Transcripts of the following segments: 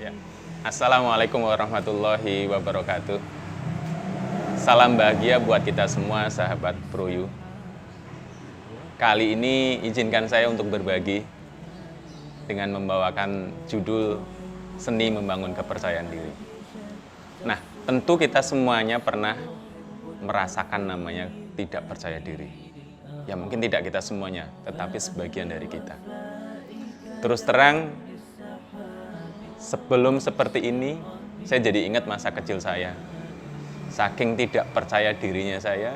Ya. Assalamualaikum warahmatullahi wabarakatuh. Salam bahagia buat kita semua sahabat Proyu. Kali ini izinkan saya untuk berbagi dengan membawakan judul Seni Membangun Kepercayaan Diri. Nah, tentu kita semuanya pernah merasakan namanya tidak percaya diri. Ya mungkin tidak kita semuanya, tetapi sebagian dari kita. Terus terang, sebelum seperti ini, saya jadi ingat masa kecil saya. Saking tidak percaya dirinya saya,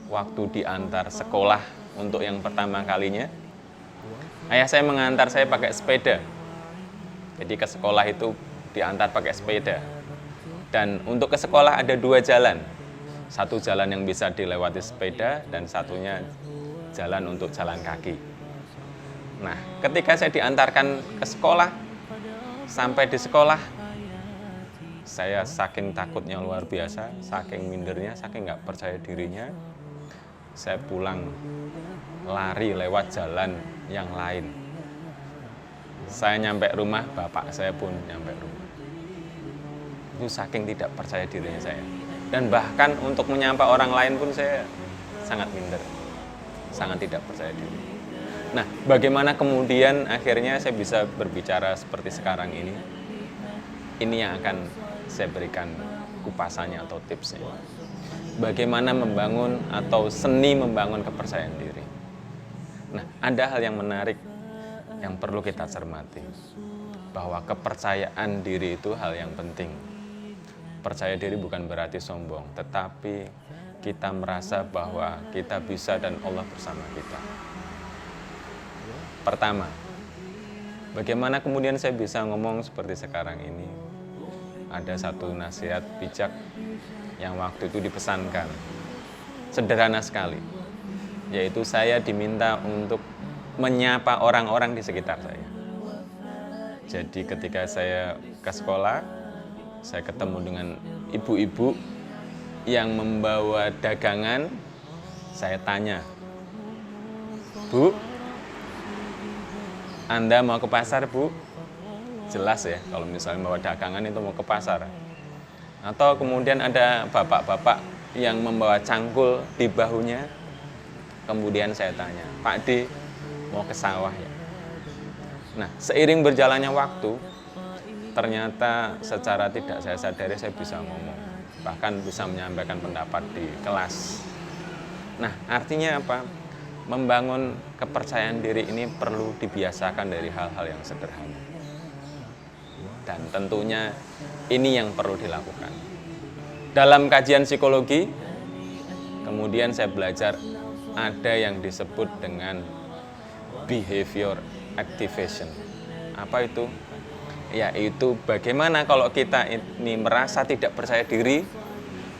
waktu diantar sekolah untuk yang pertama kalinya, ayah saya mengantar saya pakai sepeda. Jadi ke sekolah itu diantar pakai sepeda. Dan untuk ke sekolah ada dua jalan. Satu jalan yang bisa dilewati sepeda dan satunya jalan untuk jalan kaki. Nah, ketika saya diantarkan ke sekolah, sampai di sekolah, saya saking takutnya luar biasa, saking mindernya, saking nggak percaya dirinya, saya pulang lari lewat jalan yang lain. Saya nyampe rumah, bapak saya pun nyampe rumah. Itu saking tidak percaya dirinya saya. Dan bahkan untuk menyapa orang lain pun saya sangat minder, sangat tidak percaya diri. Nah, bagaimana kemudian akhirnya saya bisa berbicara seperti sekarang ini? Ini yang akan saya berikan kupasannya atau tipsnya. Bagaimana membangun atau seni membangun kepercayaan diri. Nah, ada hal yang menarik yang perlu kita cermati. Bahwa kepercayaan diri itu hal yang penting. Percaya diri bukan berarti sombong, tetapi kita merasa bahwa kita bisa dan Allah bersama kita. Pertama, bagaimana kemudian saya bisa ngomong seperti sekarang ini? Ada satu nasihat bijak yang waktu itu dipesankan. Sederhana sekali, yaitu saya diminta untuk menyapa orang-orang di sekitar saya. Jadi ketika saya ke sekolah, saya ketemu dengan ibu-ibu yang membawa dagangan. Saya tanya, "Bu, Anda mau ke pasar, Bu?" Jelas ya, kalau misalnya bawa dagangan itu mau ke pasar. Atau kemudian ada bapak-bapak yang membawa cangkul di bahunya. Kemudian saya tanya, "Pak D, mau ke sawah ya?" Nah, seiring berjalannya waktu, ternyata secara tidak saya sadari saya bisa ngomong. Bahkan bisa menyampaikan pendapat di kelas. Nah, artinya apa? Membangun kepercayaan diri ini perlu dibiasakan dari hal-hal yang sederhana. Dan tentunya ini yang perlu dilakukan. Dalam kajian psikologi, kemudian saya belajar ada yang disebut dengan behavior activation. Apa itu? Yaitu bagaimana kalau kita ini merasa tidak percaya diri,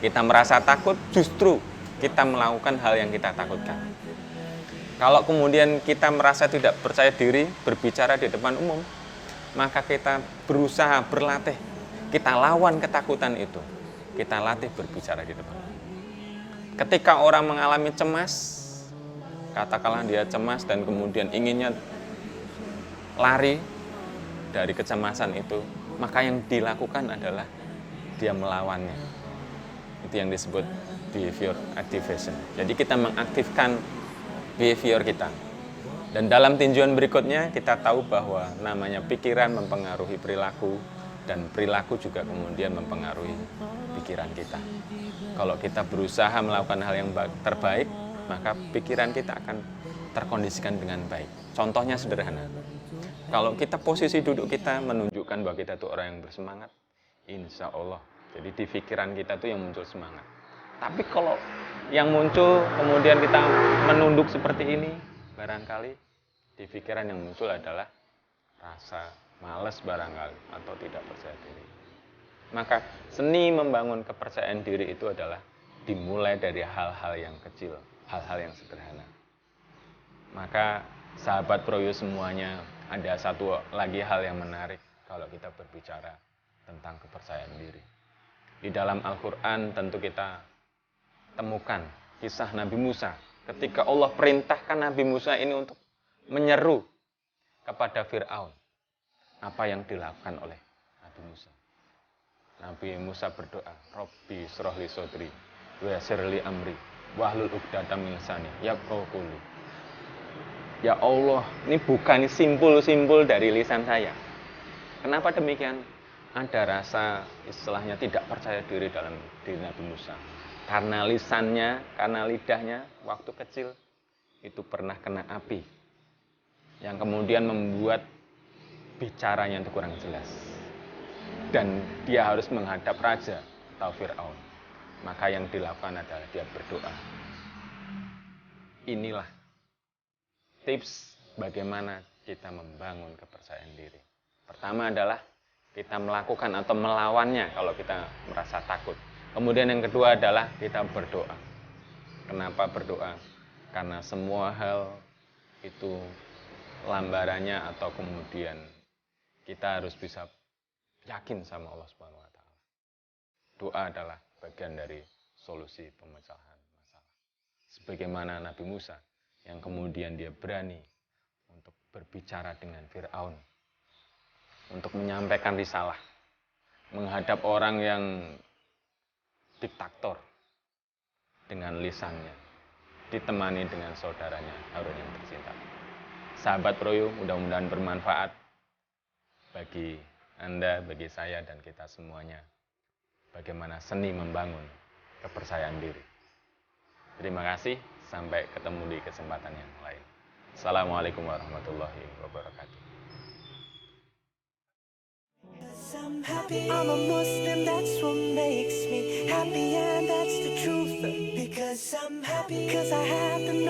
kita merasa takut, justru kita melakukan hal yang kita takutkan. Kalau kemudian kita merasa tidak percaya diri berbicara di depan umum, maka kita berusaha berlatih, kita lawan ketakutan itu. Kita latih berbicara di depan. Ketika orang mengalami cemas, katakanlah dia cemas dan kemudian inginnya lari dari kecemasan itu, maka yang dilakukan adalah dia melawannya. Itu yang disebut behavior activation. Jadi kita mengaktifkan behavior kita. Dan dalam tinjauan berikutnya kita tahu bahwa namanya pikiran mempengaruhi perilaku dan perilaku juga kemudian mempengaruhi pikiran kita. Kalau kita berusaha melakukan hal yang terbaik, maka pikiran kita akan terkondisikan dengan baik. Contohnya sederhana. Kalau kita posisi duduk kita menunjukkan bahwa kita itu orang yang bersemangat, insya Allah. Jadi di pikiran kita itu yang muncul semangat. Tapi kalau yang muncul kemudian kita menunduk seperti ini, barangkali di pikiran yang muncul adalah rasa malas barangkali atau tidak percaya diri. Maka seni membangun kepercayaan diri itu adalah dimulai dari hal-hal yang kecil, hal-hal yang sederhana. Maka sahabat Proyu semuanya, ada satu lagi hal yang menarik kalau kita berbicara tentang kepercayaan diri. Di dalam Al-Quran tentu kita temukan kisah Nabi Musa. Ketika Allah perintahkan Nabi Musa ini untuk menyeru kepada Fir'aun. Apa yang dilakukan oleh Nabi Musa. Nabi Musa berdoa, Robbi syrah li sodri, wa yassir li amri, wahlul 'uqdatam min lisani yafqahu qawli. Ya Allah, ini bukan simpul-simpul dari lisan saya. Kenapa demikian? Ada rasa istilahnya tidak percaya diri dalam diri Nabi Musa. Karena lisannya, karena lidahnya, waktu kecil itu pernah kena api. Yang kemudian membuat bicaranya itu kurang jelas. Dan dia harus menghadap raja atau Fir'aun. Maka yang dilakukan adalah dia berdoa. Inilah tips bagaimana kita membangun kepercayaan diri. Pertama adalah kita melakukan atau melawannya kalau kita merasa takut. Kemudian yang kedua adalah kita berdoa. Kenapa berdoa? Karena semua hal itu lambarannya atau kemudian kita harus bisa yakin sama Allah Subhanahu wa taala. Doa adalah bagian dari solusi pemecahan masalah. Sebagaimana Nabi Musa yang kemudian dia berani untuk berbicara dengan Fir'aun, untuk menyampaikan risalah, menghadap orang yang diktator dengan lisannya, ditemani dengan saudaranya Harun yang tercinta. Sahabat Proyo, mudah-mudahan bermanfaat bagi Anda, bagi saya, dan kita semuanya. Bagaimana seni membangun kepercayaan diri. Terima kasih, sampai ketemu di kesempatan yang lain. Assalamualaikum warahmatullahi wabarakatuh. I'm happy, I'm a Muslim, that's what makes me happy, and that's the truth. Because I'm happy, cause I have the